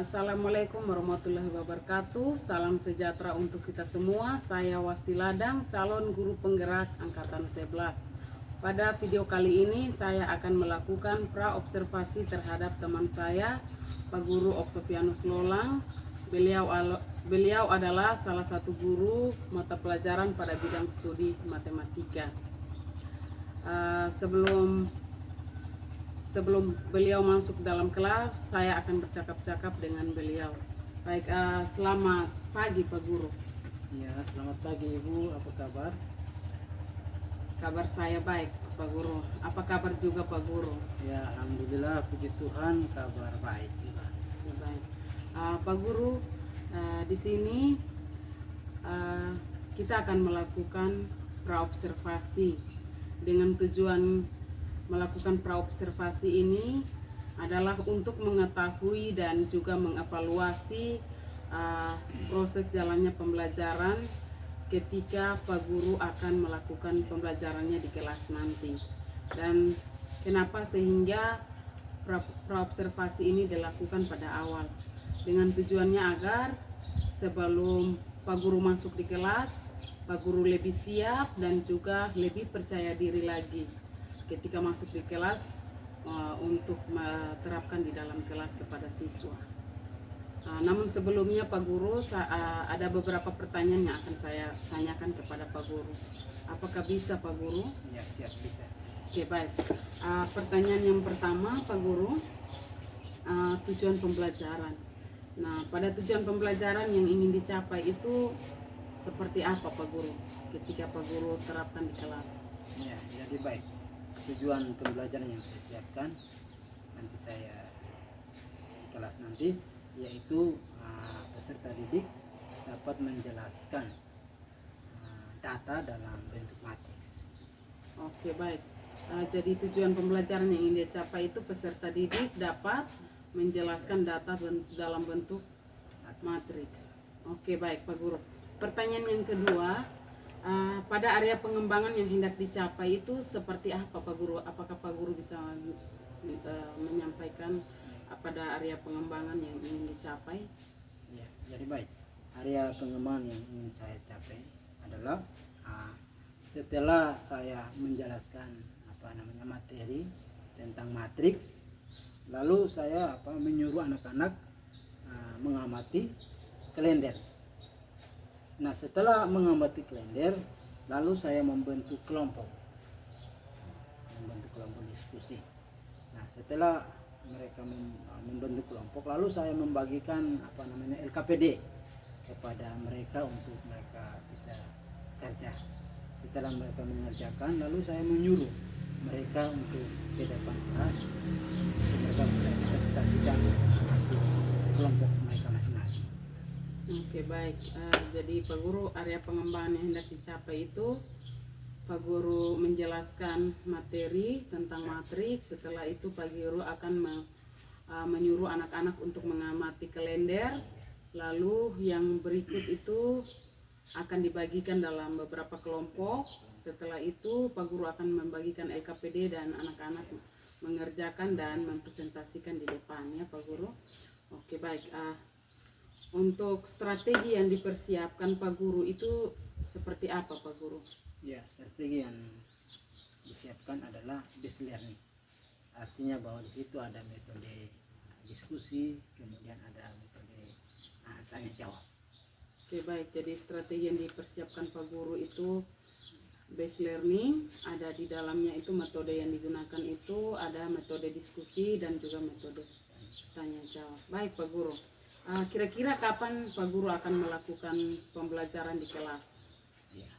Assalamualaikum warahmatullahi wabarakatuh. Salam sejahtera untuk kita semua. Saya Wasti Ladang, calon guru penggerak angkatan 11. Pada video kali ini saya akan melakukan praobservasi terhadap teman saya, Pak Guru Octavianus Lolang. Beliau adalah salah satu guru mata pelajaran pada bidang studi matematika. Sebelum beliau masuk dalam kelas, saya akan bercakap-cakap dengan beliau. Baik, selamat pagi Pak Guru. Ya, selamat pagi Ibu, apa kabar? Kabar saya baik Pak Guru. Apa kabar juga Pak Guru? Ya, Alhamdulillah, puji Tuhan, kabar baik juga. Ya, baik. Pak Guru, di sini kita akan melakukan praobservasi. Dengan tujuan melakukan praobservasi ini adalah untuk mengetahui dan juga mengevaluasi proses jalannya pembelajaran ketika Pak Guru akan melakukan pembelajarannya di kelas nanti. Dan kenapa sehingga praobservasi ini dilakukan pada awal, dengan tujuannya agar sebelum Pak Guru masuk di kelas, Pak Guru lebih siap dan juga lebih percaya diri lagi ketika masuk di kelas untuk menerapkan di dalam kelas kepada siswa. Namun sebelumnya Pak Guru, ada beberapa pertanyaan yang akan saya tanyakan kepada Pak Guru. Apakah bisa Pak Guru? Ya, siap, bisa. Oke, baik. Pertanyaan yang pertama Pak Guru, tujuan pembelajaran. Nah, pada tujuan pembelajaran yang ingin dicapai itu seperti apa Pak Guru ketika Pak Guru terapkan di kelas? Ya, jadi baik. Tujuan pembelajaran yang saya siapkan nanti saya di kelas nanti, yaitu peserta didik dapat menjelaskan data dalam bentuk matriks. Oke, baik. Jadi tujuan pembelajaran yang ingin dicapai itu peserta didik dapat menjelaskan data dalam bentuk matriks. Oke, baik Pak Guru. Pertanyaan yang kedua, pada area pengembangan yang hendak dicapai itu seperti apa Pak Guru? Apakah Pak Guru bisa menyampaikan pada area pengembangan yang ingin dicapai? Ya, jadi baik. Area pengembangan yang ingin saya capai adalah setelah saya menjelaskan materi tentang matriks, lalu saya menyuruh anak-anak mengamati kalender. Nah, setelah mengamati kalender, lalu saya membentuk kelompok diskusi. Nah, setelah mereka membentuk kelompok, lalu saya membagikan LKPD kepada mereka untuk mereka bisa kerja. Setelah mereka mengerjakan, lalu saya menyuruh mereka untuk ke depan kelas, mereka bisa presentasikan hasil kelompok mereka masing-masing. Oke, baik. Jadi Pak Guru, area pengembangan yang hendak dicapai itu Pak Guru menjelaskan materi tentang matriks. Setelah itu Pak Guru akan menyuruh anak-anak untuk mengamati kalender. Lalu yang berikut itu akan dibagikan dalam beberapa kelompok. Setelah itu Pak Guru akan membagikan LKPD dan anak-anak mengerjakan dan mempresentasikan di depan, ya Pak Guru. Oke, baik. Untuk strategi yang dipersiapkan Pak Guru itu seperti apa Pak Guru? Ya, strategi yang disiapkan adalah based learning. Artinya bahwa di situ ada metode diskusi, kemudian ada metode tanya jawab. Oke, baik. Jadi strategi yang dipersiapkan Pak Guru itu based learning, ada di dalamnya itu metode yang digunakan itu ada metode diskusi dan juga metode tanya jawab. Baik Pak Guru. Kira-kira kapan Pak Guru akan melakukan pembelajaran di kelas? Ya,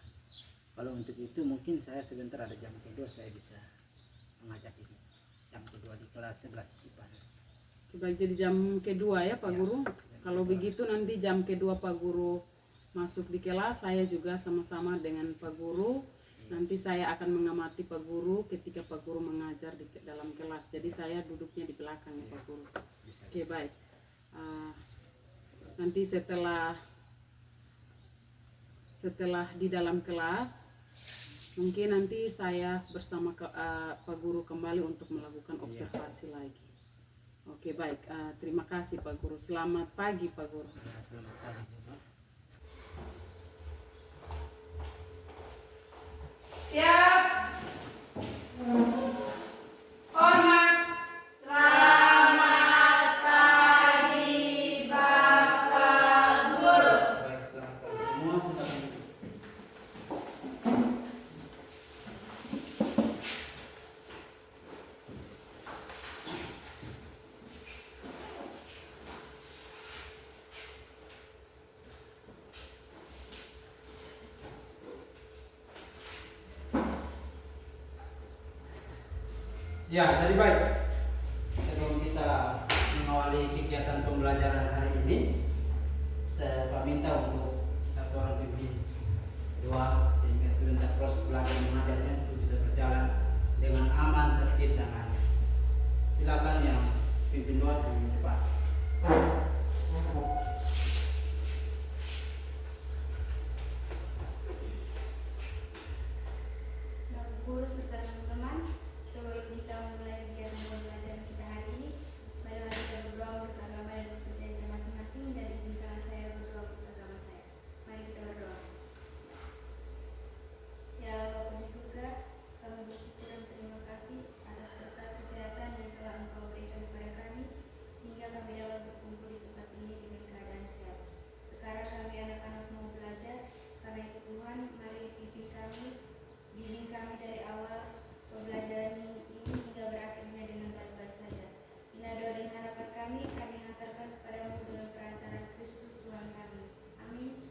kalau untuk itu mungkin saya sebentar ada jam kedua saya bisa mengajak ini. Jam kedua di kelas 11 IPA. Baik, jadi jam kedua ya Pak Guru. Kalau begitu nanti jam kedua Pak Guru masuk di kelas, saya juga sama-sama dengan Pak Guru. Nanti saya akan mengamati Pak Guru ketika Pak Guru mengajar di dalam kelas. Jadi saya duduknya di belakang ya Pak Guru. Oke, baik. Nanti setelah di dalam kelas, mungkin nanti saya bersama Pak Guru kembali untuk melakukan observasi lagi. Oke, baik. Terima kasih Pak Guru. Selamat pagi Pak Guru. Ya, selamat pagi juga. Siap. Hormat. Selamat pagi Bapak Guru. Baik, selamat pagi semua. Silakan duduk. Ya, jadi baik. Sebelum kita mengawali kegiatan pembelajaran hari ini, saya minta untuk satu orang pimpin, dua, sehingga sebentar proses belajar mengajarnya itu bisa berjalan dengan aman, tertib dan lancar. Silakan yang pimpin dua di depan. Bapak Guru serta teman-teman, sebelum kita memulai kegiatan pembelajaran kita hari ini, marilah kita berdoa menurut agama dan kepercayaan masing-masing, dan izinkanlah saya berdoa menurut agama saya. Mari kita berdoa. Ya Allah Bapa di surga, kami bersyukur dan terima kasih atas berkat kesehatan yang telah Engkau berikan kepada kami, sehingga kami dapat berkumpul di tempat ini dengan keadaan sehat. Sekarang kami anak-anak mau belajar, karena itu Tuhan, mari pimpin kami, bimbing kami dari awal pembelajaran ini hingga berakhirnya dengan baik-baik saja. Inilah doa dan harapan kami hantarkan kepadamu dengan perantara Kristus Tuhan kami. Amin.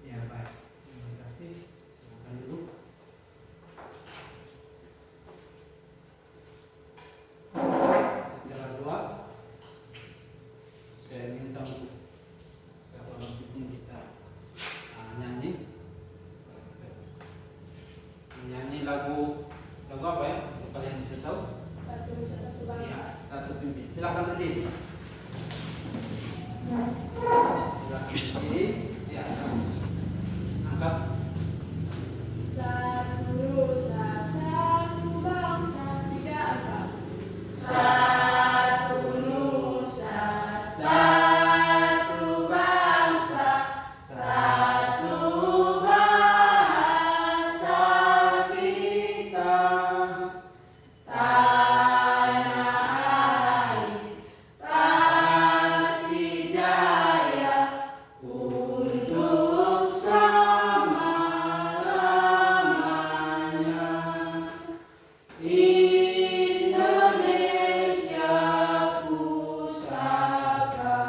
Ya, baik. Terima kasih. Silakan duduk. Setelah doa, saya minta untuk satu orang pimpin kita nyanyi lagu apa ya? Untuk kalian bisa tahu? Satu Nusa Satu Bangsa. Ya, satu pimpin. Silakan berdiri. Silakan berdiri. Ya, angkat. Satu Nusa Satu Bangsa, tiga angka. Satu Nusa, satu bangsa, satu bahasa Kita tanah air pasti jaya untuk selama-lamanya. Indonesia pusaka,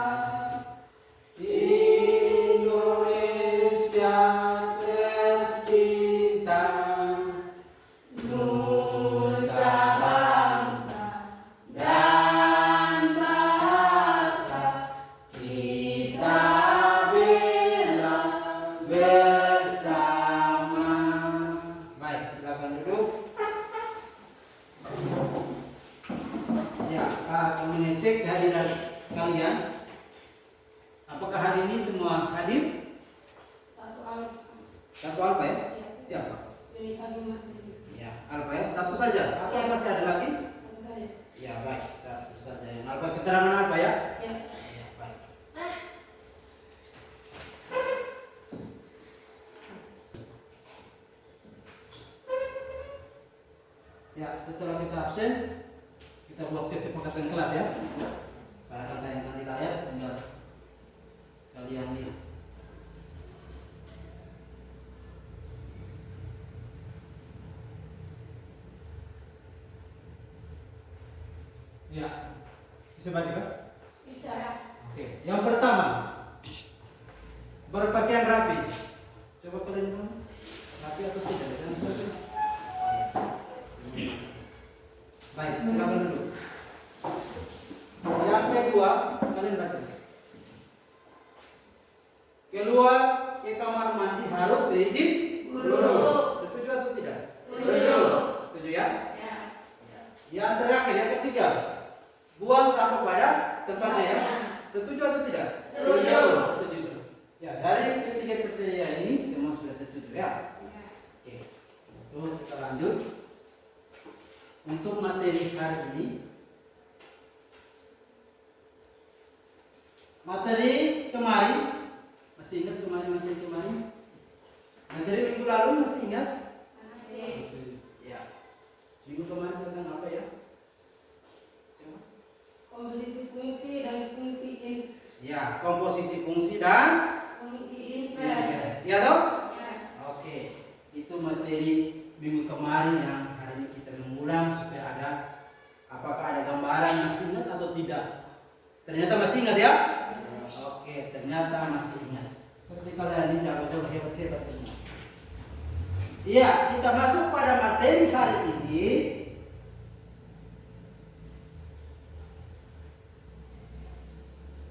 Indonesia tercinta, nusa bangsa dan bahasa kita bela bersama. baik, silakan duduk. Ya, kami ngecek kehadiran kalian. Apakah hari ini semua hadir? Satu alfa. Satu alfa ya? Siapa? Dari tadi masih. Ya, alfa ya. Satu saja. Atau masih ada lagi? Satu saja. Ya, baik. Satu saja yang alfa. Keterangan alfa ya? Ya. Ya, baik. Ya, setelah kita absen, kita buat kesepakatan kelas ya. Karena yang nanti layar tinggal kalian lihat. Ya, bisa baca kan? Bisa. Oke, yang pertama, berpakaian rapi. Coba kalian bilang, rapi atau tidak? Jangan sampai. Baik, silakan dulu. Yang kedua, kalian baca. Keluar ke kamar mandi harus seizin Guru. Setuju atau tidak? Setuju. Setuju ya? Ya. Yang terakhir, yang ketiga, buang sampah pada tempatnya ya. Setuju atau tidak? Setuju. Setuju. Ya, dari ketiga pertanyaan ini semua sudah setuju ya. Oke. Terus kita lanjut. Untuk materi hari ini materi kemarin, masih ingat kemarin materi kemarin? Materi minggu lalu masih ingat? Masih. Ya. Minggu kemarin tentang apa ya? Coba. Komposisi fungsi dan fungsi inverse. Ya, komposisi fungsi dan Fungsi inverse. Ya toh? Ya. Oke. Itu materi minggu kemarin yang hari ini kita mengulang supaya ada apakah ada gambaran masih ingat atau tidak? Ternyata masih ingat ya? Oke, ternyata masih ingat. Seperti kalian ini jago-jago hebat-hebat semua. Iya, kita masuk pada materi hari ini.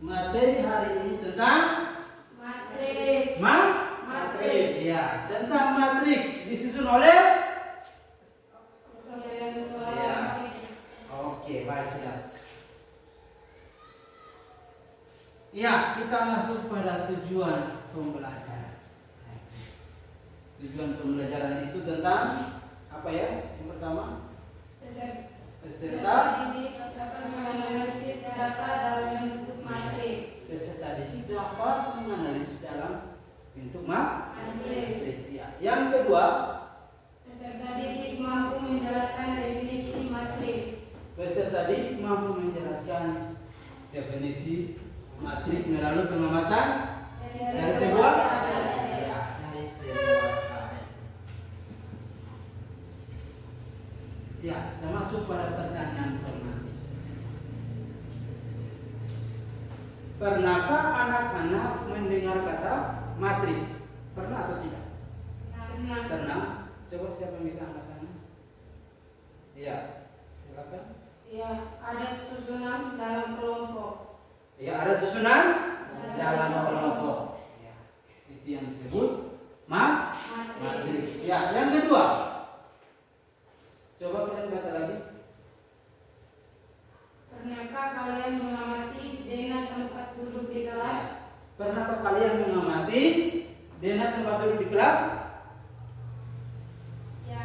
Materi hari ini tentang Matriks. matriks. Iya, tentang matriks disusun oleh. Iya. Oke, baik sudah. Iya, kita masuk pada tujuan pembelajaran. Tujuan pembelajaran itu tentang apa ya? Yang pertama, peserta dapat menganalisis data dalam bentuk matris. peserta didik dapat menganalisis dalam bentuk matriks. Ya. Yang kedua, Peserta didik mampu menjelaskan definisi matris. peserta didik mampu menjelaskan definisi matris melalui pengamatan dari sebuah ya, dari sebuah tabel. Ya, kita masuk pada pertanyaan pertama. Pernahkah anak-anak mendengar kata matriks? Pernah atau tidak? Pernah. Coba siapa yang bisa angkat tangan? Iya, silakan. Ya, ada susunan dalam kelompok. Ya, ada susunan dalam kelompok. Ya, itu yang disebut matriks. Ya, yang kedua. Coba kalian baca lagi. Pernahkah kalian mengamati dengan tempat duduk di kelas? Pernahkah kalian mengamati dengan tempat duduk di kelas? Ya.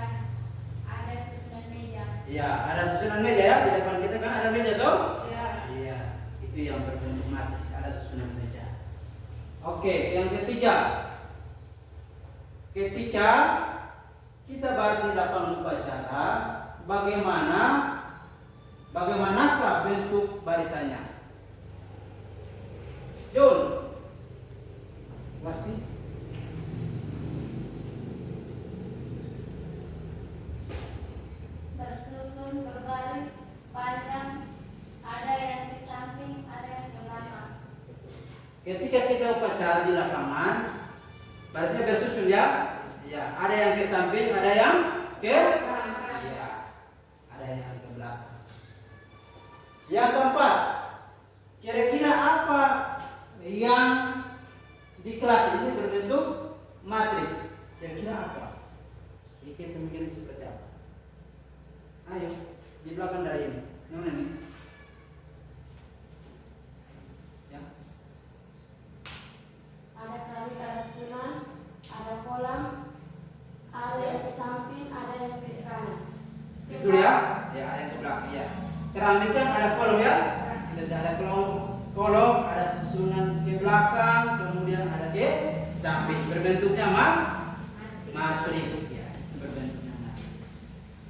Ada susunan meja. Ya, ada susunan meja ya. Di depan kita kan ada meja toh? Ya. Iya, itu yang berbentuk matriks, ada susunan meja. Oke, yang ketiga. Ketika kita bahas di lapangan upacara, bagaimanakah bentuk barisannya? John, pasti. Bersusun berbaris panjang, ada yang di samping, ada yang di belakang. Ketika kita upacara di lapangan, barisnya bersusun ya. Ya, ada yang ke samping, ada yang ke iya, ada yang ke belakang. Yang keempat, kira-kira apa yang di kelas ini berbentuk matriks? Kira-kira apa? Kira-kira pemikiran seperti apa? Ayo, di belakang dari ini. Mana nih? Ya. Ada kali, ada susunan, ada kolam, ada yang ke samping, ada yang ke kanan. Betul ya? Ya, ada yang ke belakang ya. Keramik kan ada kolom ya? Kita bisa ada kolom, ada susunan ke belakang, kemudian ada ke samping. Berbentuknya matriks ya. Berbentuknya matriks.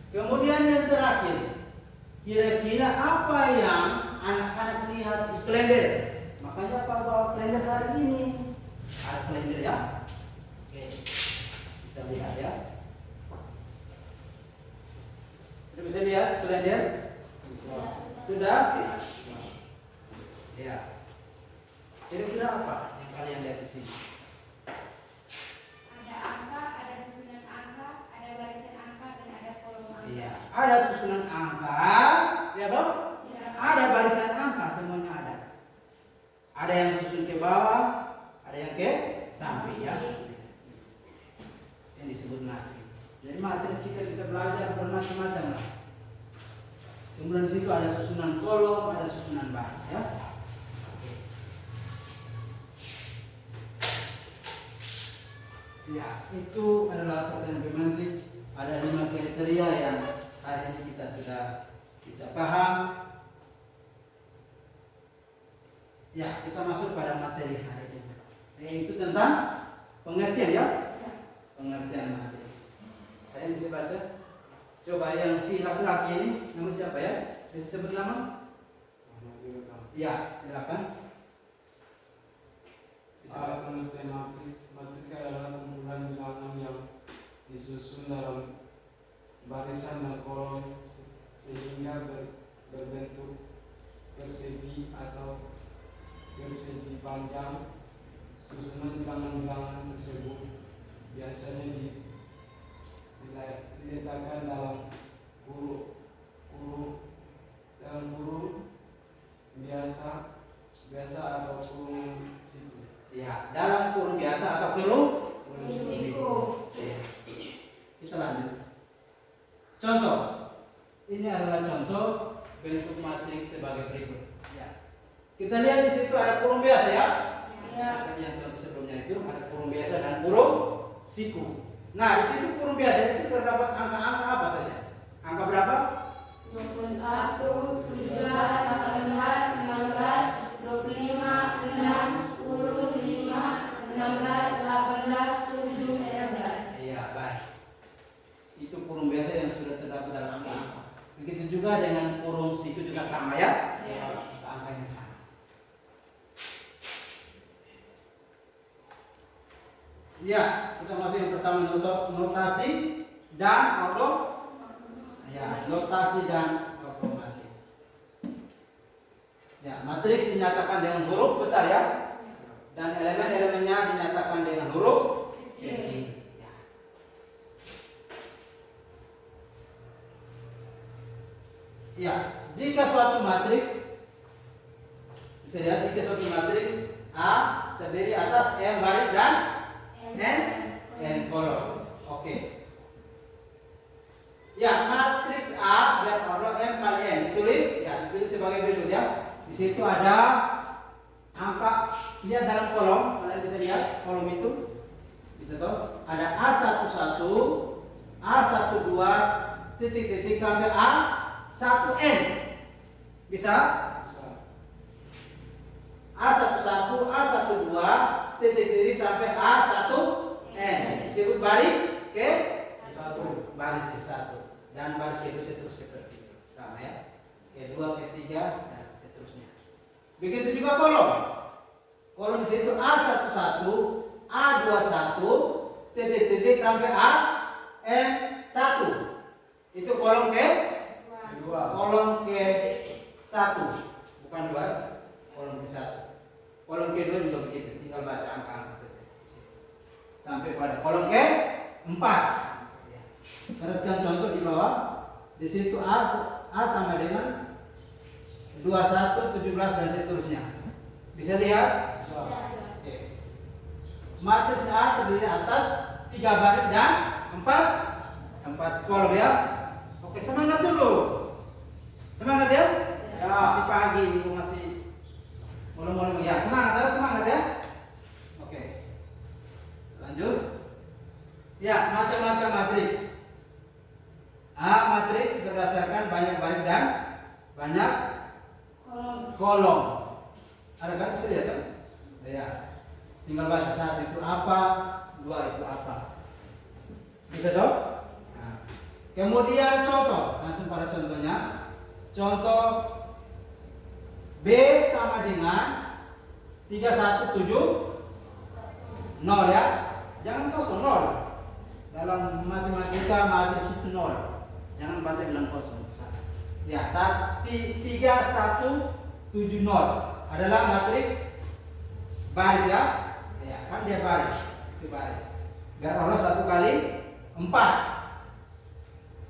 Kemudian yang terakhir, kira-kira apa yang anak-anak lihat di kalender? Makanya apa bawa kalender hari ini? Ada kalender ya? Oke, bisa lihat ya. Sudah bisa lihat kalender? Sudah? Ya. Kira-kira apa yang kalian lihat di sini? Ada angka, ada susunan angka, ada barisan angka, dan ada kolom angka. Iya, ada susunan angka, ya toh? Ya. Ada barisan angka, semuanya ada. Ada yang susun ke bawah, ada yang ke samping ya. Yang disebut matriks. Jadi matriks kita bisa belajar bermacam-macam lah. Kemudian di situ ada susunan kolom, ada susunan baris ya. Oke. Ya, itu adalah pertanyaan pemantik. Ada 5 kriteria yang hari ini kita sudah bisa paham. Ya, kita masuk pada materi hari ini, yaitu tentang pengertian ya. Pengertian matriks. Saya bisa baca. Coba yang si laki-laki ini, nama siapa ya? Bisa sebut nama? Ya, silakan. Pengertian matriks. Matriks adalah kumpulan bilangan yang disusun dalam barisan dan kolom sehingga berbentuk persegi atau persegi panjang. Susunan bilangan-bilangan tersebut biasanya diletakkan dalam kurung biasa atau kurung siku. Ya, dalam kurung biasa atau kurung Siku. Kita lanjut. Contoh. Ini adalah contoh bentuk matriks sebagai berikut. Ya. Kita lihat di situ ada kurung biasa ya. Ya. Seperti yang contoh sebelumnya itu ada kurung biasa dan kurung siku. Nah, di situ kurung biasa itu terdapat angka-angka apa saja? Angka berapa? 21, 17, 18, 19, 25, 6, 10, 5, 16, 18, 7, 19. Iya, baik. Itu kurung biasa yang sudah terdapat dalam angka-angka. Begitu juga dengan kurung siku juga sama ya? Angkanya sama. Ya, kita masuk yang pertama notasi dan ordo. Ya, notasi dan ordo matriks. Ya, matriks dinyatakan dengan huruf besar ya. Dan elemen-elemennya dinyatakan dengan huruf kecil. Ya. Ya, jika suatu matriks jika suatu matriks A terdiri atas M baris dan N kolom. Oke. Ya, matriks A berordo M kali N ditulis sebagai berikut ya. Di situ ada angka, lihat dalam kolom, kalian bisa lihat kolom itu. Bisa tahu ada A11, A12, titik-titik sampai A1N. Bisa? A11, A12, titik-titik sampai A1N. Disebut baris ke-1. Baris ke-1. Dan baris kedua seterusnya seperti itu. Sama ya. Kedua, ketiga, dan seterusnya. Begitu juga kolom. Kolom di situ A11, A21, titik-titik sampai AM1. Itu kolom kedua. Kolom ke-1. Bukan dua, kolom ke-1. Kolom kedua juga begitu, tinggal baca angka-angka saja. Sampai pada kolom ke-4. Perhatikan contoh di bawah. Di situ A sama dengan 21, 17 dan seterusnya. Bisa lihat? Oke. Matriks A terdiri atas 3 baris dan 4 kolom ya. Oke, semangat dulu. Semangat ya? Ya, masih pagi ini masih mulai ya. Semangat ya. Oke. Lanjut. Ya, macam-macam matriks. A matriks berdasarkan banyak baris dan banyak kolom. Ada kan bisa lihat kan? Ya. Tinggal baca 1 itu apa, 2 itu apa. Bisa dong? Nah. Kemudian contoh, langsung pada contohnya. Contoh B sama dengan 3170 ya. Jangan kosong 0. Dalam matematika matriks itu 0. Jangan baca bilang kosong. Ya, 3170 adalah matriks baris ya. Ya, kan dia baris. Itu baris. Berordo 1 kali 4.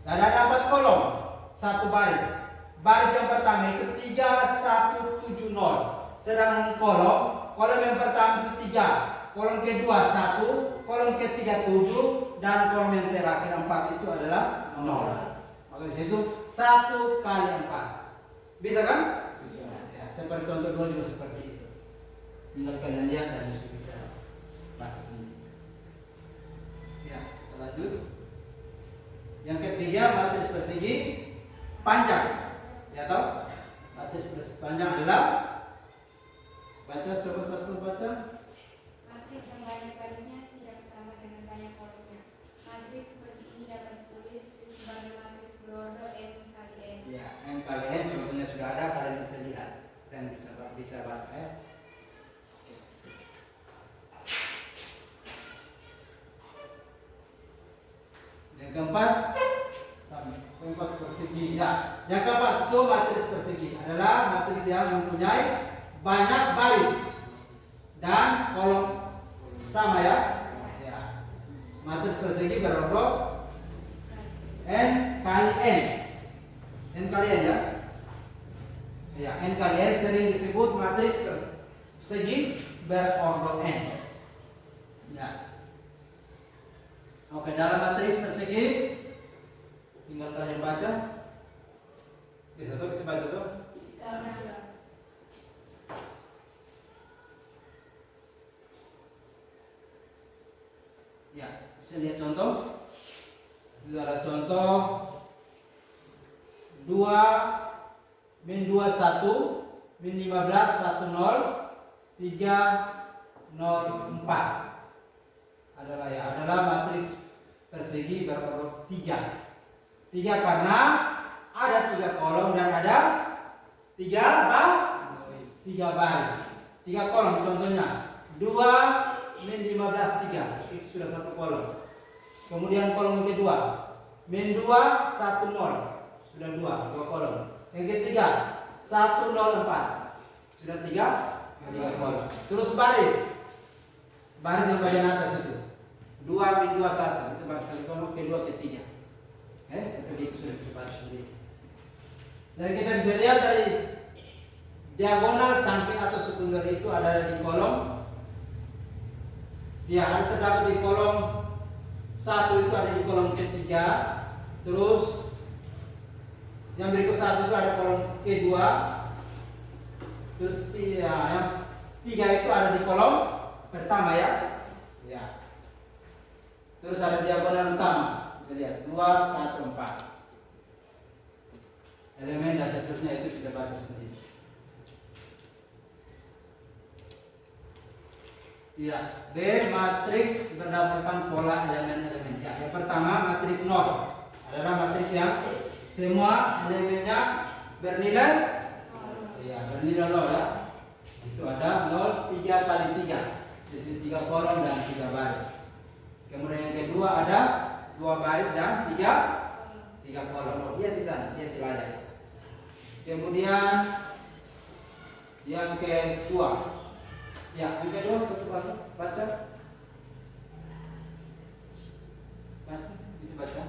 Dan ada 4 kolom, 1 baris. Baris yang pertama itu 3170. Sedang kolom yang pertama itu 3. Kolom kedua 1, kolom ketiga 7, dan kolom yang terakhir 4 itu adalah 0. Maka di situ 1 kali 4. Bisa kan? Bisa. Ya, seperti contoh 2 juga seperti itu. Tinggal kalian lihat dan bisa baca sendiri. Ya, kita lanjut. Yang ketiga, matriks persegi panjang. Ya toh? Matriks persegi panjang adalah baca? Matriks yang banyak barisnya tidak sama dengan banyak kolomnya. Matriks seperti ini dapat ditulis sebagai matriks berordo n kali n. Ya, n kali n contohnya sudah ada, kalian bisa lihat dan bisa baca ya. Yang keempat, keempat persegi. Ya, yang keempat itu matriks persegi adalah matriks yang mempunyai banyak baris dan kolom sama ya. Ya. Matriks persegi berordo n kali n. N kali n ya. Ya, n kali n sering disebut matriks persegi berordo n. Ya. Oke, dalam matriks persegi tinggal kalian baca. Bisa tuh, bisa baca tuh. Ya, bisa lihat contoh. Itu ada contoh 2 min 21 min 15 10 3 0 4 adalah matriks persegi berordo 3 karena ada 3 kolom dan ada 3 baris. 3 kolom contohnya 2 min 15 3 itu sudah 1 kolom. Kemudian kolom kedua min 2 1 0 sudah 2 kolom. Yang ketiga 1 0 4 sudah 3 kolom. Terus baris yang bagian atas itu 2 min 2 1 itu baris kolom kedua ketiga. Seperti itu sudah disebut sendiri. Dan kita bisa lihat dari diagonal samping atau sekunder itu ada di kolom. Ya, ada terdapat di kolom 1 itu ada di kolom ketiga. Terus yang berikut 1 itu ada kolom kedua. Terus ya, yang 3 itu ada di kolom pertama ya. Ya. Terus ada diagonal utama. Bisa lihat 2 1 4. Elemen dan seterusnya itu bisa baca sendiri. Ya, B matriks berdasarkan pola elemen-elemen. Ya, yang pertama matriks 0 adalah matriks yang semua elemennya bernilai 0 ya. Itu ada 0 3 kali 3. Jadi 3 kolom dan 3 baris. Kemudian yang kedua ada 2 baris dan 3 kolom. Dia di sana, dia di layar. Kemudian yang kedua, ya yang kedua satu baca, pasti bisa baca.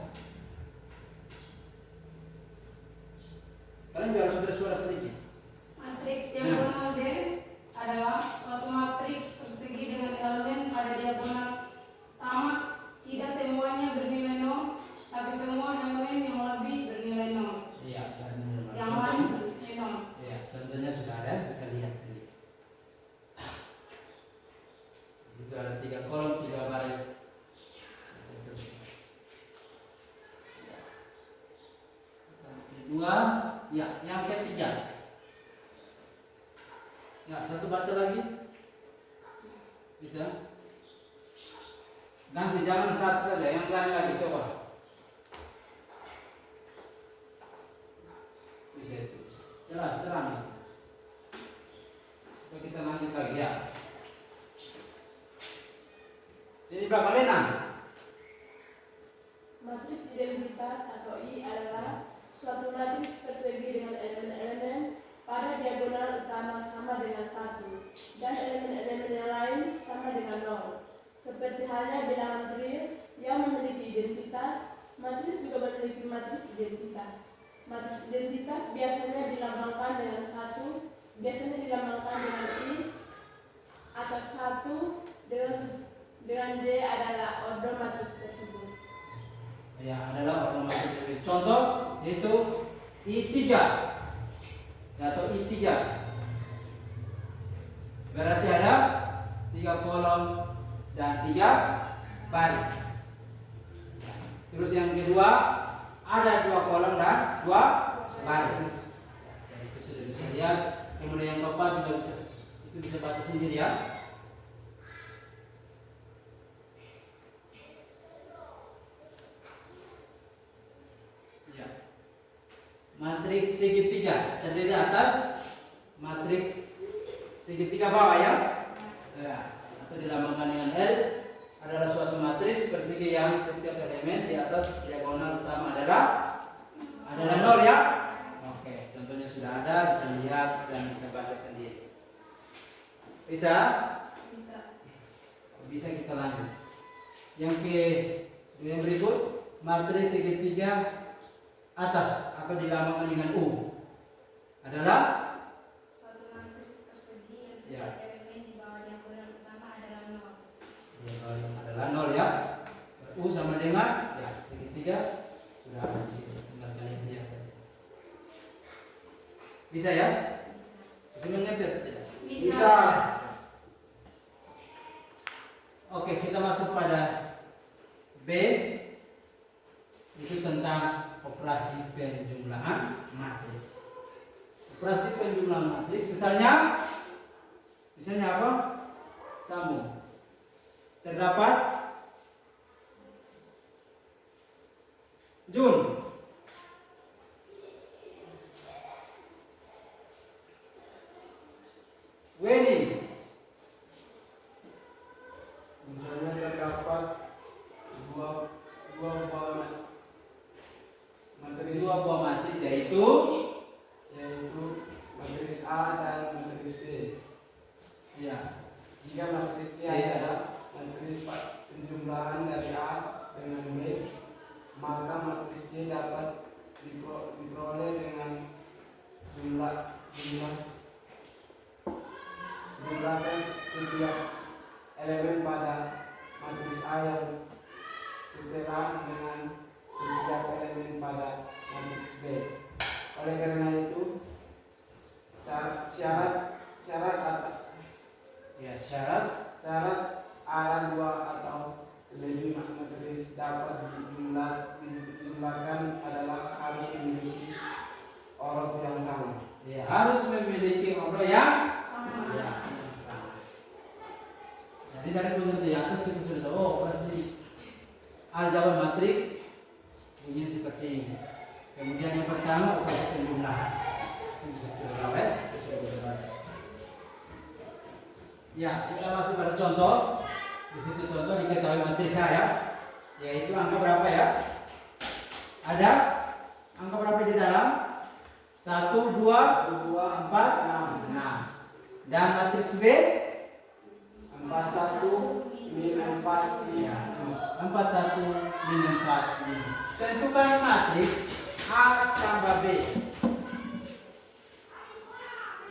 Kalian juga harus bersuara sedikit. Matriks diagonal D adalah suatu matriks persegi dengan elemen pada diagonal tamat. Tidak semuanya bernilai 0, tapi semua elemen yang lebih bernilai 0. Iya, Yang lain bernilai 0. ya, contohnya sudah ada, bisa lihat sendiri. Itu ada 3 kolom, 3 baris. Kedua, ya, yang ketiga. Ya, satu baca lagi. Bisa? Nanti jangan satu saja, yang lain lagi coba. Bisa itu. Jelas, terang. Coba kita lanjut lagi ya. Jadi berapa Lena? Matriks identitas atau I adalah suatu matriks persegi dengan elemen-elemen pada diagonal utama sama dengan 1 dan elemen-elemen yang lain sama dengan 0. Seperti halnya bilangan real yang memiliki identitas, matriks juga memiliki matriks identitas. Matriks identitas biasanya dilambangkan dengan 1, biasanya dilambangkan dengan I, atau 1 dengan D adalah ordo matriks tersebut. Ya, adalah ordo matriks. Contoh yaitu I3 atau I3. Berarti ada 3 kolom dan 3 baris. Terus yang kedua ada 2 kolom dan 2 baris. Jadi itu sudah bisa lihat. Kemudian yang keempat juga bisa baca sendiri ya. matriks segitiga terdiri atas matriks segitiga bawah ya. Atau dilambangkan dengan L adalah suatu matriks persegi yang setiap elemen di atas diagonal utama adalah 0 ya. Oke, contohnya sudah ada, bisa lihat dan bisa baca sendiri. Bisa? Bisa kita lanjut. Yang berikut matriks segitiga atas atau dilambangkan dengan U adalah Suatu matriks persegi yang Ya. setiap elemen di bawah diagonal utama adalah 0. adalah 0 ya. U sama dengan ya segitiga sudah ada di sini, tinggal kalian lihat saja. Bisa ya? Bisa mengerti atau tidak? Bisa. Oke, kita masuk pada B. Itu tentang operasi penjumlahan matriks. Operasi penjumlahan matriks misalnya apa? Sambung. Terdapat Jun, Weni, Misalnya terdapat dua buah matriks yaitu matriks A dan matriks B. ya Jika matriks B C adalah matriks penjumlahan dari A dengan B, maka matriks C dapat diperoleh dengan jumlahkan setiap elemen pada matriks A yang setara dengan setiap elemen pada matriks B. Oleh karena itu, syarat ada dua atau lebih matriks dapat dijumlahkan adalah harus memiliki orok yang sama. ya harus memiliki ordo yang Sama. sama. Jadi dari pengertian atas kita sudah tahu operasi aljabar matriks bunyinya seperti ini. Kemudian yang pertama operasi penjumlahan. Ini bisa kita lihat, sudah kita baca. Ya, kita masuk pada contoh. Di situ contoh diketahui matriks saya, yaitu angka berapa ya? Ada angka berapa di dalam? 1, 2, 4, 6. Dan matriks B 41 min 4 ya, 41 min 4 ini. Tentukan matriks A tambah B.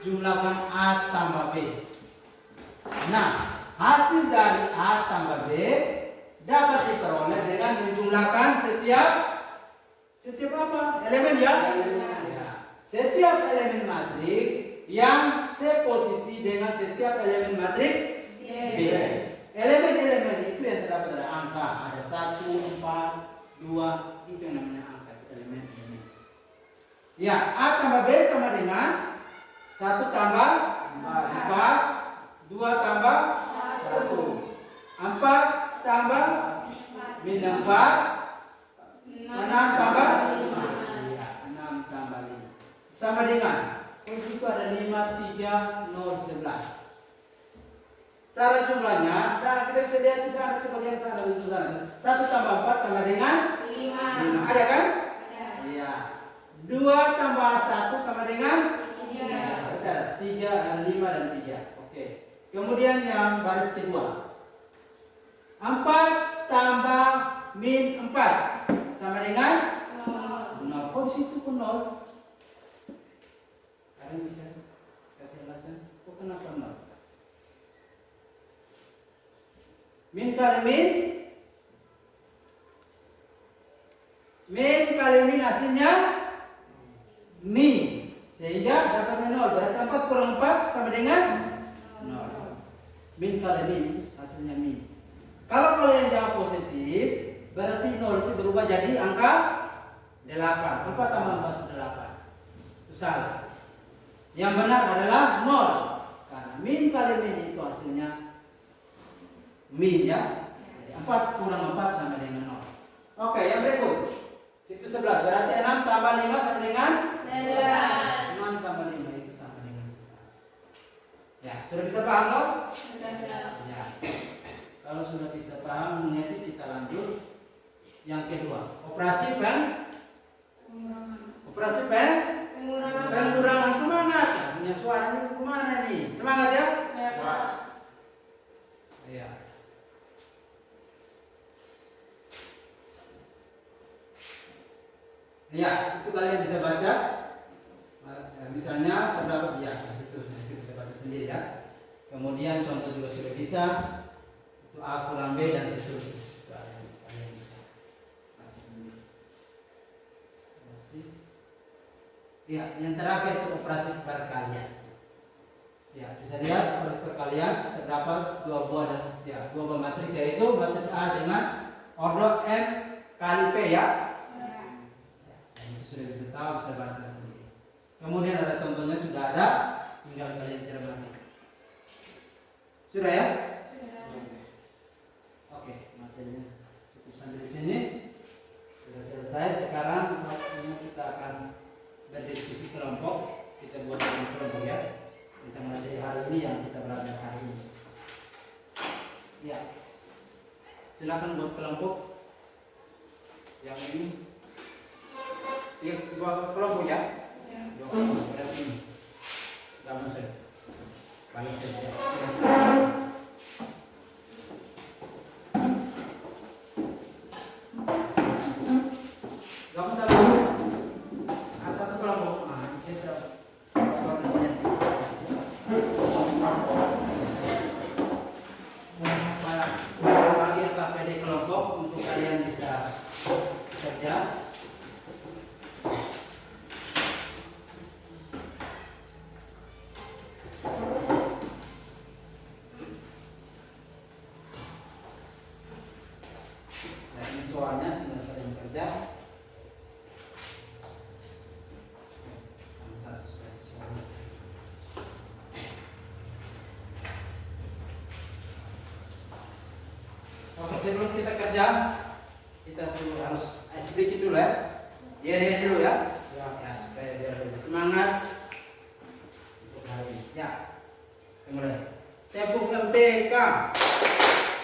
Jumlahkan A tambah B. Nah, hasil dari A tambah B dapat diperoleh dengan menjumlahkan setiap apa? Elemen ya? Ya. Setiap elemen matriks yang seposisi dengan setiap elemen matriks B. Elemen-elemen itu yang terdapat pada angka ada 1, 4, 2, itu yang namanya angka elemen-elemen. Ya, A tambah B sama dengan 1 tambah 4, 2 tambah 1, 4 tambah min 4, 6 tambah 5. Iya, 6 tambah 5. Sama dengan posisi itu ada 5, 3, 0, 11. Cara jumlahnya, kita bisa lihat di sana, di bagian sana, di sana. 1 tambah 4 sama dengan 5. Ada kan? Iya. 2 tambah 1 sama dengan 3. Ada 3, ada 5 dan 3. Oke. Kemudian yang baris kedua. 4 tambah min 4 sama dengan 0. Kok di situ pun 0? Kalian bisa kasih alasan? Kok kenapa 0? Min kali min hasilnya min, sehingga dapatnya 0. Berarti 4 kurang 4 sama dengan 0. Min kali min hasilnya min. Kalau kalian jawab positif, berarti 0 itu berubah jadi angka 8. 4 tambah 4 itu 8. Itu salah. Yang benar adalah 0. Karena min kali min itu hasilnya min ya. Jadi 4 kurang 4 sama dengan 0. Oke, yang berikut. Situ 11. Berarti 6 tambah 5 sama dengan 11. 6 tambah 5 itu sama dengan 11. Ya, sudah bisa paham toh? Ya. Kalau sudah bisa paham, nanti kita lanjut yang kedua. Operasi pengurangan semangat. Ya, punya suara ini kemana nih? Semangat ya? Ya. Ya, itu kalian bisa baca. Misalnya terdapat itu bisa baca sendiri ya. Kemudian contoh juga sudah bisa. Itu A kurang B dan seterusnya. Kalian bisa baca sendiri. Ya, yang terakhir itu operasi perkalian. Ya, bisa lihat oleh perkalian terdapat dua buah matriks, yaitu matriks A dengan order M kali P ya. Itu sudah bisa tahu, bisa baca sendiri. Kemudian ada contohnya sudah ada, tinggal kalian cermati. Sudah ya? Oke, materinya cukup sampai di sini. Sudah selesai. Sekarang waktunya kita akan berdiskusi kelompok. Kita buat kelompok ya tentang materi hari ini yang kita belajar hari ini. Ya, silakan buat kelompok yang ini. Dua kelompok ya. Dua kelompok berarti ini. Gabung saja. Banyak saja. Gabung satu. Satu kelompok. Bagi KPD kelompok untuk kalian bisa kerja. Nah, ini soalnya tinggal kalian kerja. Oke, sebelum kita kerja, kita dulu harus sedikit dulu ya. Dia dulu ya. Ya, supaya biar lebih semangat untuk hari ini. Ya. Mulai. Tepuk MTK.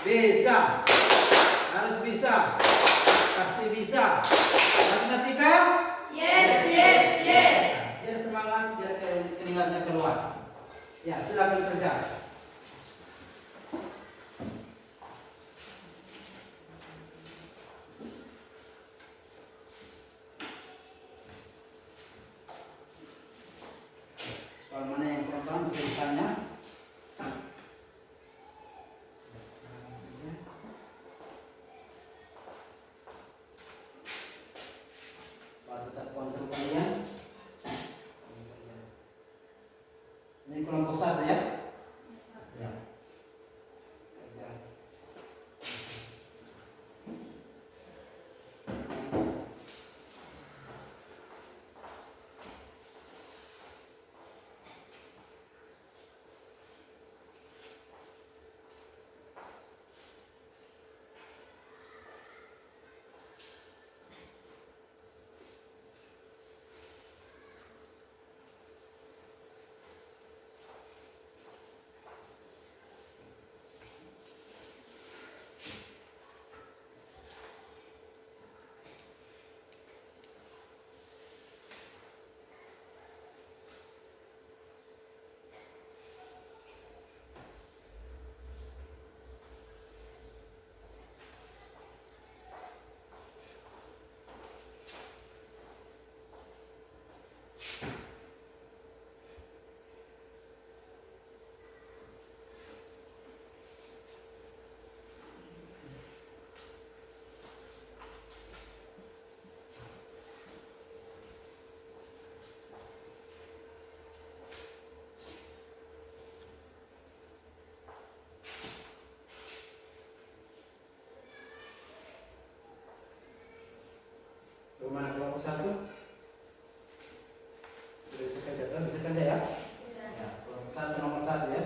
Bisa. Harus bisa. Pasti bisa. Matematika? Yes. Biar semangat, biar keringatnya keluar. Ya, silakan kerja. Soal mana yang pertama bisa ditanya? Tetap kontrol kalian. Ini kelompok satu ya. Ya. Kerja. Bagaimana kelompok satu? Sudah bisa kerja, bisa kerja ya? Ya, kelompok satu nomor satu ya.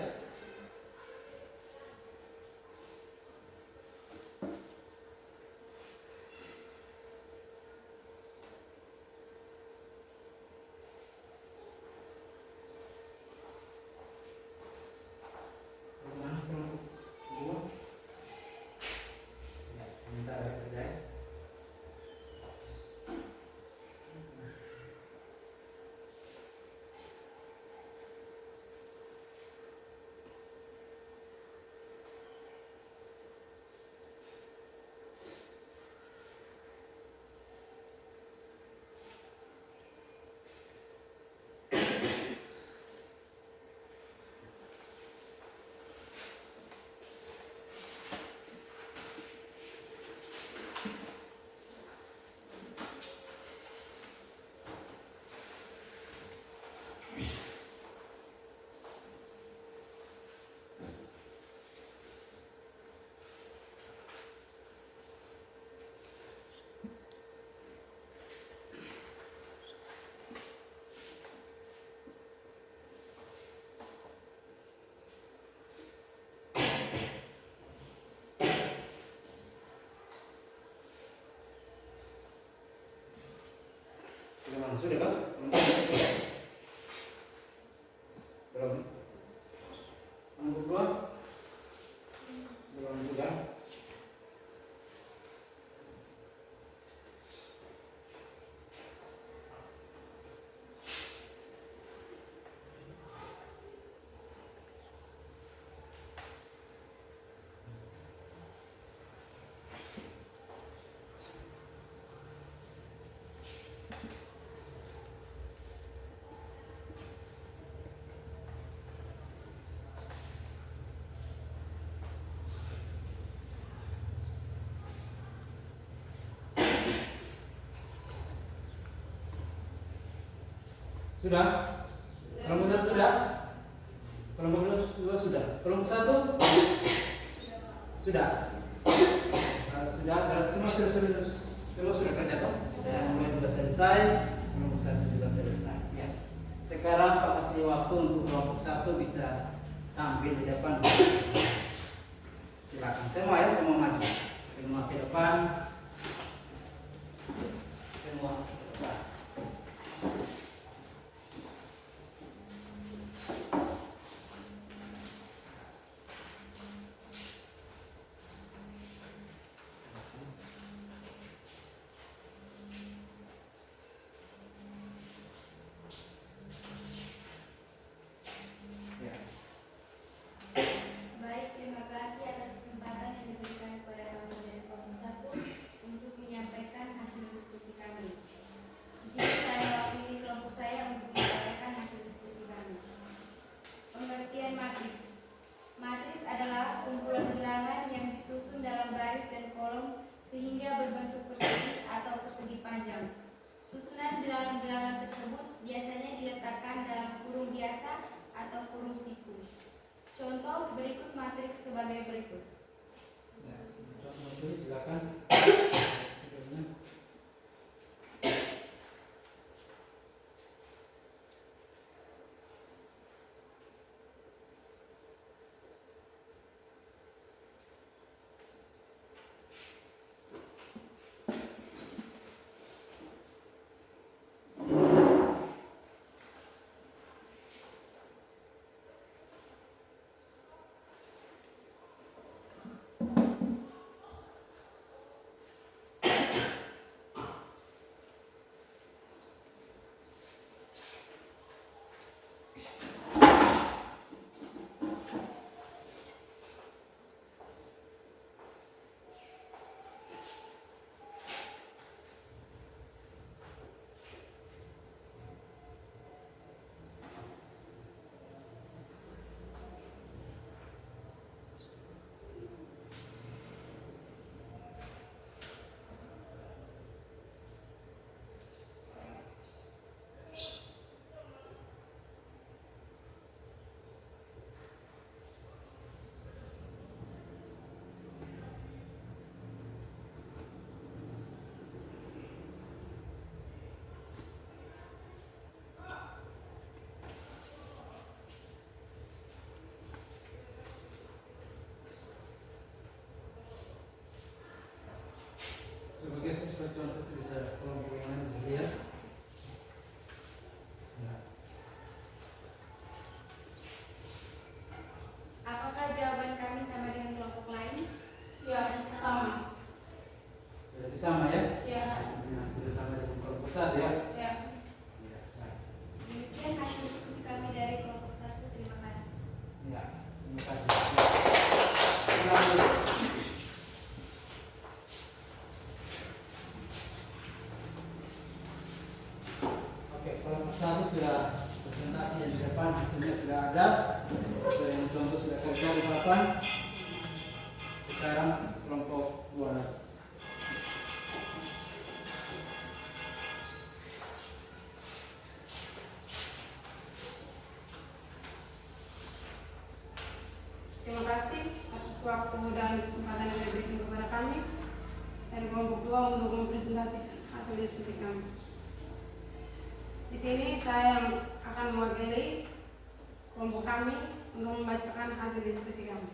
sudah kan? Sudah. Belum. Kelompok 2 belum juga. Sudah? Kelompok 1 sudah? Kelompok 2 sudah? Kelompok 1? Sudah? Sudah, berarti semua sudah kerja toh? Mulai sudah selesai, kelompok 1 juga selesai ya. Sekarang Pak kasih waktu untuk kelompok 1 bisa tampil di depan. Silakan semua ya, semua maju. Semua ke depan. Semua ke depan. Ya. Baik, terima kasih atas kesempatan yang diberikan kepada kami dari kelompok 1 untuk menyampaikan hasil diskusi kami. Di sini saya mewakili kelompok saya untuk menyampaikan hasil diskusi kami. Pengertian matriks. Matriks adalah kumpulan bilangan yang disusun dalam baris dan kolom sehingga berbentuk persegi atau persegi panjang. Susunan bilangan-bilangan tersebut biasanya diletakkan dalam kurung biasa atau kurung siku. Contoh berikut matriks sebagai berikut. Ya, contoh silakan. Coba geser supaya contoh bisa kelompok yang lain bisa lihat. Ya. Apakah jawaban kami sama dengan kelompok lain? Ya, sama. Berarti sama ya? Ya. Nah, sudah sama dengan kelompok 1 ya? Ya. Ya, baik. Demikian hasil diskusi kami dari kelompok 1. Terima kasih. Ya, terima kasih. Lanjut. Oke, kelompok 1 sudah presentasi yang di depan, hasilnya sudah ada. Sudah yang contoh sudah kerja di papan. Sekarang kelompok 2. Terima kasih atas waktu dan kesempatan yang diberikan kepada kami dari kelompok 2 untuk mempresentasikan hasil diskusi kami. Di sini saya akan mewakili kelompok kami untuk membacakan hasil diskusi kami.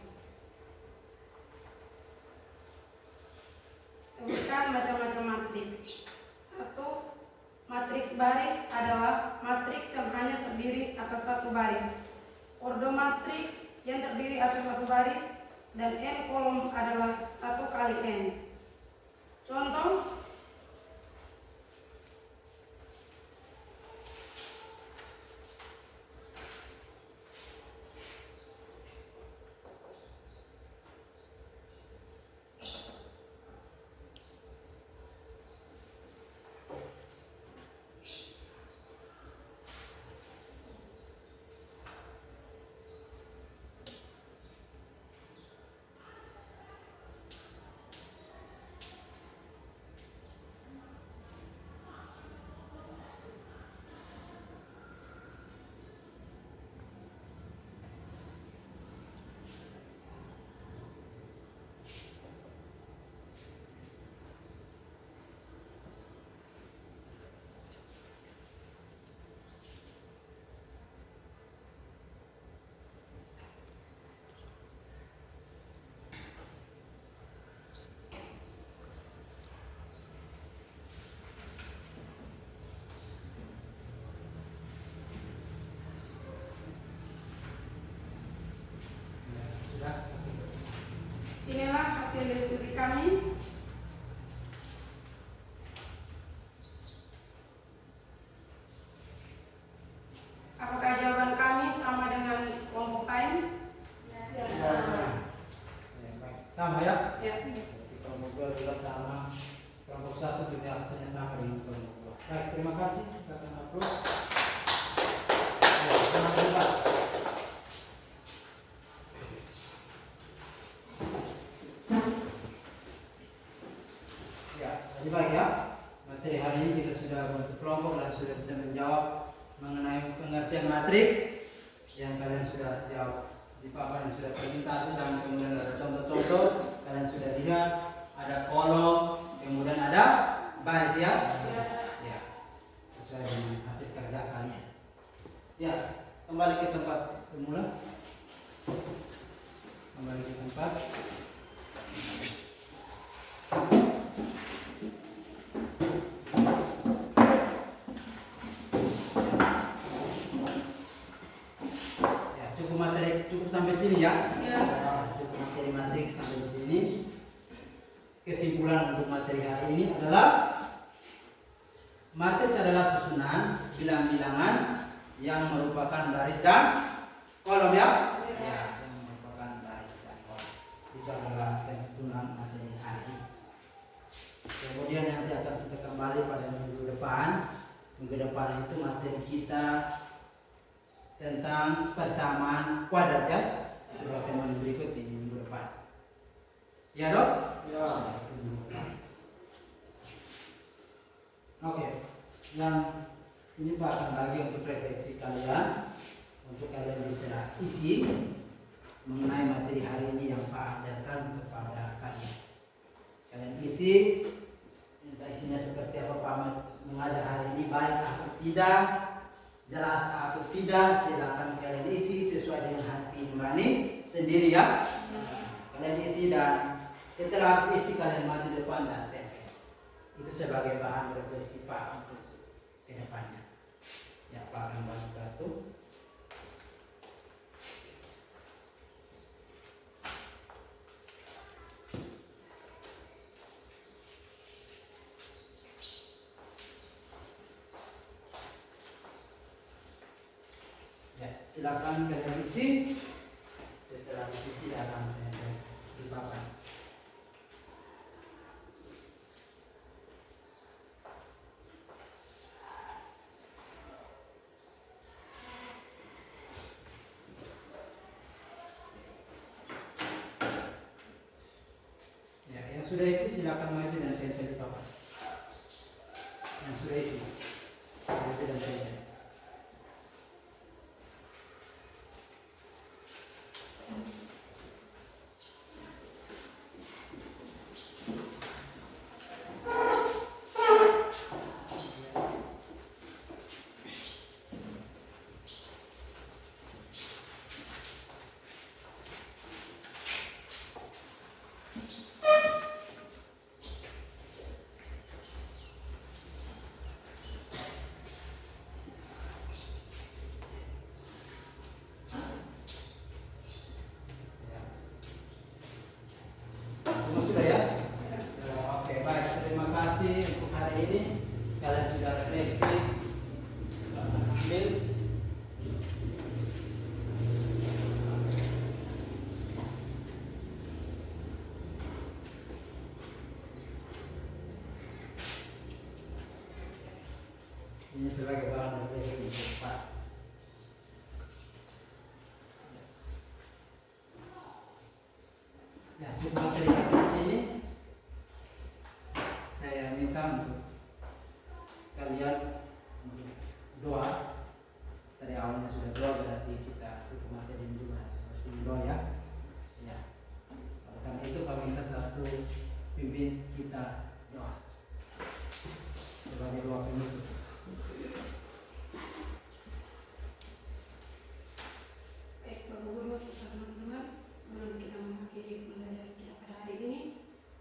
Sebutkan macam-macam matriks. 1. Matriks baris atas satu baris. Ordo matriks yang terdiri atas satu baris dan n kolom adalah 1 kali n. Contoh, inilah hasil diskusi kami. Apakah jawaban kami sama dengan kelompok lain? Sama ya? Ya. Kelompok 2 juga sama. Kelompok 1 juga hasilnya sama dengan kelompok 2. Baik, terima kasih. Silakan upload. Ya, selamat berdebat. Ya, tadi baik ya. Materi hari ini kita sudah bentuk kelompok dan sudah bisa menjawab mengenai pengertian matriks yang kalian sudah jawab di papan yang sudah presentasi, dan kemudian ada contoh-contoh kalian sudah lihat, ada kolom, kemudian ada baris ya. Ya, sesuai dengan hasil kerja kalian. Ya, kembali ke tempat semula. Kembali ke tempat. Ya, cukup materi, cukup sampai sini ya. Cukup materi matriks sampai di sini. Kesimpulan untuk materi hari ini adalah matriks adalah susunan bilang-bilangan yang merupakan baris dan kolom ya. Ya, yang merupakan baris dan kolom. Itu adalah kesimpulan materi hari ini. Kemudian nanti akan kita kembali pada minggu depan. Minggu depan itu materi kita tentang persamaan kuadrat ya. Pertemuan berikut di minggu depan. Ya dok? Ya. Oke. Yang ini bahkan lagi untuk refleksi kalian, untuk kalian bisa isi mengenai materi hari ini yang Pak ajarkan kepada kalian. Kalian isi, entah isinya seperti apa Pak mengajar hari ini, baik atau tidak, jelas atau tidak, silakan kalian isi sesuai dengan hati nurani sendiri ya. Kalian isi, dan setelah habis isi kalian maju depan dan tempel. Itu sebagai bahan refleksi Pak untuk kedepannya. Ya, Pak akan bagi kartu. Ya, silakan kalian isi. Setelah isi akan di papan. Ya, yang sudah isi silakan maju dan tempel di papan. Yang sudah isi maju dan tempel. Ini sebagai bahan refleksi untuk Pak. Ya, untuk materi sampai di sini saya minta untuk kalian untuk doa. Dari awalnya sudah doa, berarti kita tutup materi ini juga harus doa ya. Ya. Oleh karena itu kami minta satu pimpin kita doa sebagai doa penutup. Baik, Bapak Guru serta teman-teman, sebelum kita mengakhiri pembelajaran kita pada hari ini,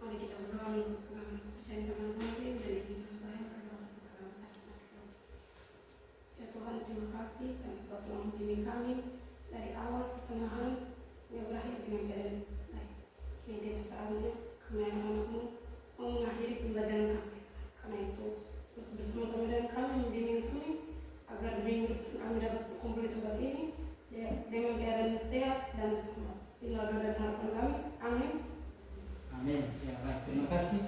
mari kita berdoa menurut pengalaman kepercayaan kita masing-masing dan izinkan saya berdoa untuk agama saya. Ya Tuhan, terima kasih karena Kau telah membimbing kami dari awal pertengahan yang berakhir dengan keadaan baik. Kini tiba saatnya kami anak-anak-Mu mau mengakhiri pembelajaran kami. Karena itu, terus bersama-sama dengan kami membimbing kami agar minggu depan kami dapat berkumpul di tempat ini dengan keadaan sehat dan selamat. Inilah doa dan harapan kami. Amin. Amin. Ya, baik. Terima kasih.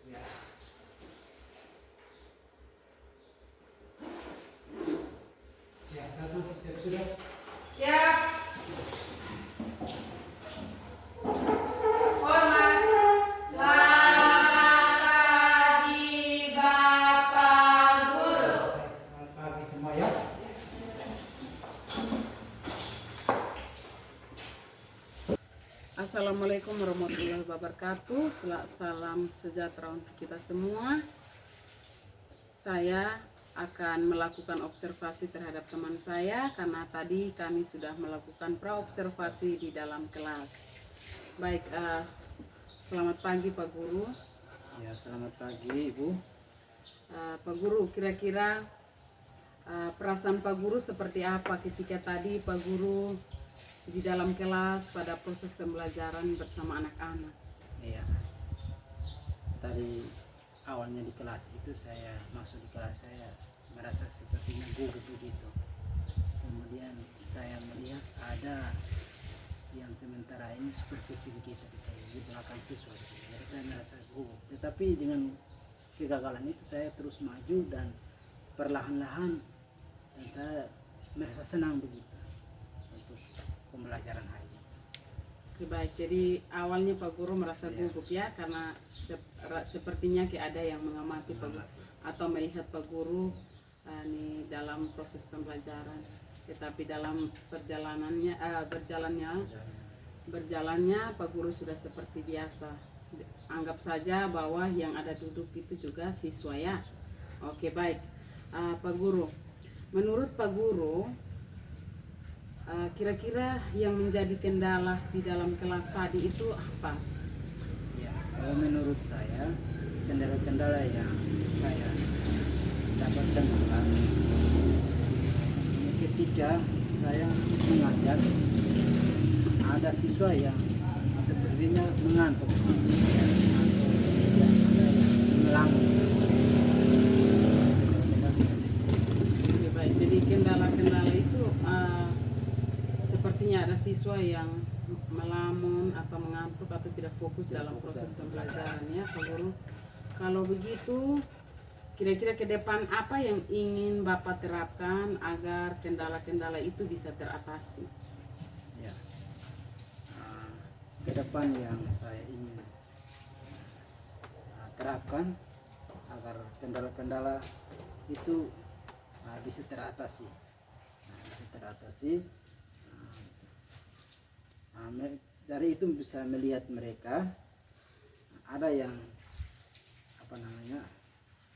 Ya. Ya, satu siap sudah. Siap. Hormat. Selamat pagi Bapak Guru. Baik, selamat pagi semua ya. Assalamualaikum warahmatullahi wabarakatuh. Salam sejahtera untuk kita semua. Saya akan melakukan observasi terhadap teman saya karena tadi kami sudah melakukan praobservasi di dalam kelas. Baik, selamat pagi Pak Guru. Ya, selamat pagi Ibu. Pak Guru, kira-kira perasaan Pak Guru seperti apa ketika tadi Pak Guru di dalam kelas pada proses pembelajaran bersama anak-anak? Iya. Tadi awalnya di kelas itu saya masuk di kelas, saya merasa sepertinya gugup begitu. Kemudian saya melihat ada yang sementara ini supervisi begitu di belakang siswa. Jadi saya merasa gugup. Tetapi dengan kegagalan itu saya terus maju dan perlahan-lahan dan saya merasa senang begitu untuk pembelajaran hari ini. Oke, baik, jadi awalnya Pak Guru merasa Iya. gugup ya karena sepertinya kayak ada yang mengamati Pak Guru atau melihat Pak Guru dalam proses pembelajaran. Tetapi dalam berjalannya Pak Guru sudah seperti biasa. Anggap saja bahwa yang ada duduk itu juga siswa ya. Oke, baik. Pak Guru, menurut Pak Guru, kira-kira yang menjadi kendala di dalam kelas tadi itu apa? Ya, kalau menurut saya kendala-kendala yang saya dapatkan adalah ketika saya mengajar ada siswa yang sepertinya mengantuk atau melamun. Oke, baik. Jadi kendala-kendala itu sepertinya ada siswa yang melamun atau mengantuk atau tidak fokus dalam proses pembelajaran ya Pak Guru. Kalau begitu, kira-kira ke depan apa yang ingin Bapak terapkan agar kendala-kendala itu bisa teratasi? Ya. Ke depan yang saya ingin terapkan agar kendala-kendala itu bisa teratasi. Dari itu bisa melihat mereka ada yang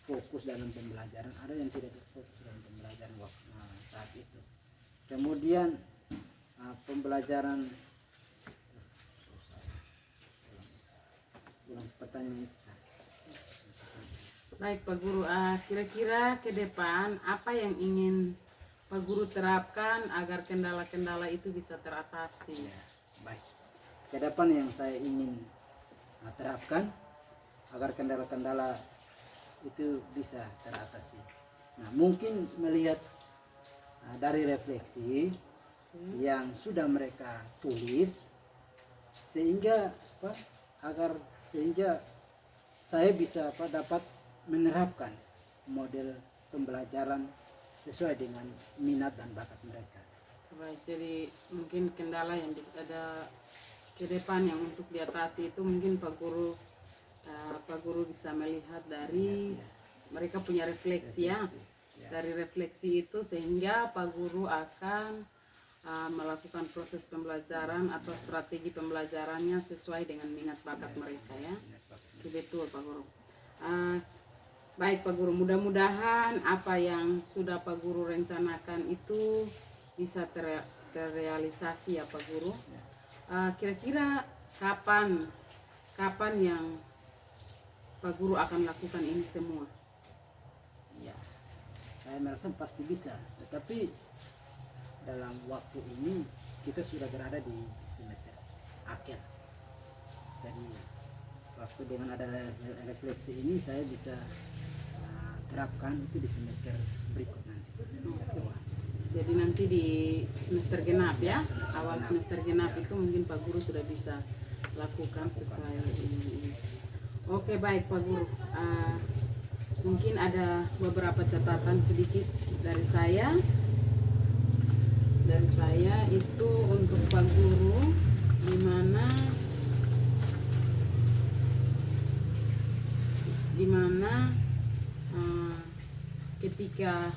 fokus dalam pembelajaran, ada yang tidak fokus dalam pembelajaran saat itu. Kemudian pembelajaran pertanyaan itu Baik Pak Guru, kira-kira ke depan apa yang ingin Pak Guru terapkan agar kendala-kendala itu bisa teratasi? Ya, baik. Ke depan yang saya ingin terapkan agar kendala-kendala itu bisa teratasi. Nah, mungkin melihat dari refleksi yang sudah mereka tulis, sehingga sehingga saya bisa dapat menerapkan model pembelajaran sesuai dengan minat dan bakat mereka. Baik, jadi mungkin kendala yang ada ke depan yang untuk diatasi itu mungkin Pak Guru bisa melihat dari mereka punya refleksi ya. Dari refleksi itu sehingga Pak Guru akan melakukan proses pembelajaran atau strategi pembelajarannya sesuai dengan minat bakat mereka ya. Betul Pak Guru. Baik Pak Guru, mudah-mudahan apa yang sudah Pak Guru rencanakan itu bisa terrealisasi ya Pak Guru. Kira-kira kapan yang Pak Guru akan lakukan ini semua? Ya, saya merasa pasti bisa, tetapi dalam waktu ini kita sudah berada di semester akhir. Jadi waktu dengan ada refleksi ini saya bisa terapkan itu di semester berikut nanti, semester kedua. Jadi nanti di semester genap ya, awal semester genap itu mungkin Pak Guru sudah bisa lakukan sesuai ini. Oke baik Pak Guru, mungkin ada beberapa catatan sedikit dari saya. Dari saya itu untuk Pak Guru, dimana ketika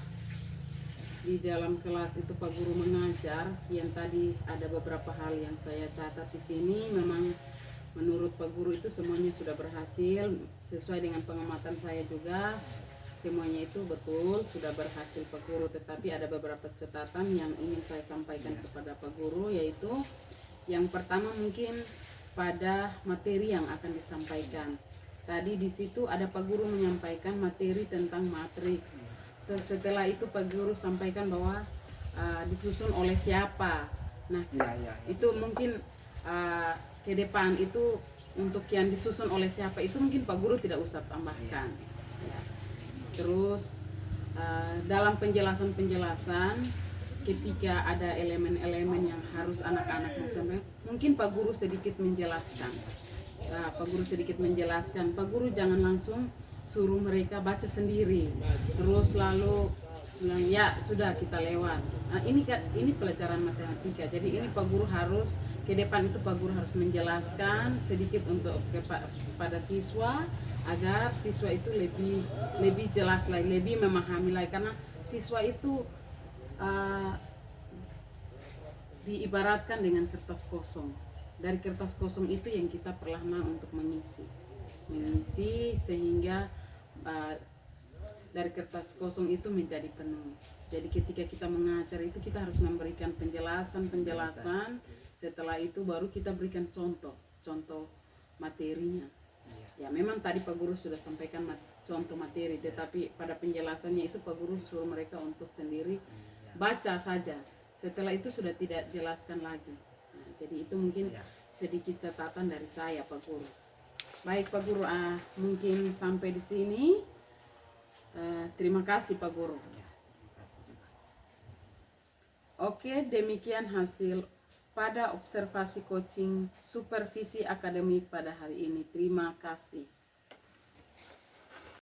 di dalam kelas itu Pak Guru mengajar, yang tadi ada beberapa hal yang saya catat di sini, memang menurut Pak Guru itu semuanya sudah berhasil sesuai dengan pengamatan saya juga, semuanya itu betul sudah berhasil Pak Guru. Tetapi ada beberapa catatan yang ingin saya sampaikan kepada Pak Guru, yaitu yang pertama mungkin pada materi yang akan disampaikan. Tadi di situ ada Pak Guru menyampaikan materi tentang matriks. Terus setelah itu Pak Guru sampaikan bahwa disusun oleh siapa. Nah, itu mungkin ke depan itu untuk yang disusun oleh siapa itu mungkin Pak Guru tidak usah tambahkan. Terus dalam penjelasan ketika ada elemen-elemen yang harus anak-anak mungkin Pak Guru sedikit menjelaskan. Pak Guru sedikit menjelaskan. Pak Guru jangan langsung suruh mereka baca sendiri, terus lalu bilang ya sudah kita lewat. Nah, ini pelajaran matematika. Jadi ini Pak Guru harus ke depan itu Pak Guru harus menjelaskan sedikit untuk kepada siswa agar siswa itu lebih jelas lagi, lebih memahami lagi, karena siswa itu diibaratkan dengan kertas kosong. Dari kertas kosong itu yang kita perlahan untuk mengisi sehingga dari kertas kosong itu menjadi penuh. Jadi ketika kita mengajar itu kita harus memberikan penjelasan. Setelah itu baru kita berikan contoh materinya. Ya memang tadi Pak Guru sudah sampaikan contoh materi, tetapi pada penjelasannya itu Pak Guru suruh mereka untuk sendiri baca saja. Setelah itu sudah tidak jelaskan lagi. Nah, jadi itu mungkin sedikit catatan dari saya Pak Guru. Baik Pak Guru, mungkin sampai di sini. Terima kasih Pak Guru. Oke, demikian hasil pada observasi coaching supervisi akademik pada hari ini. Terima kasih.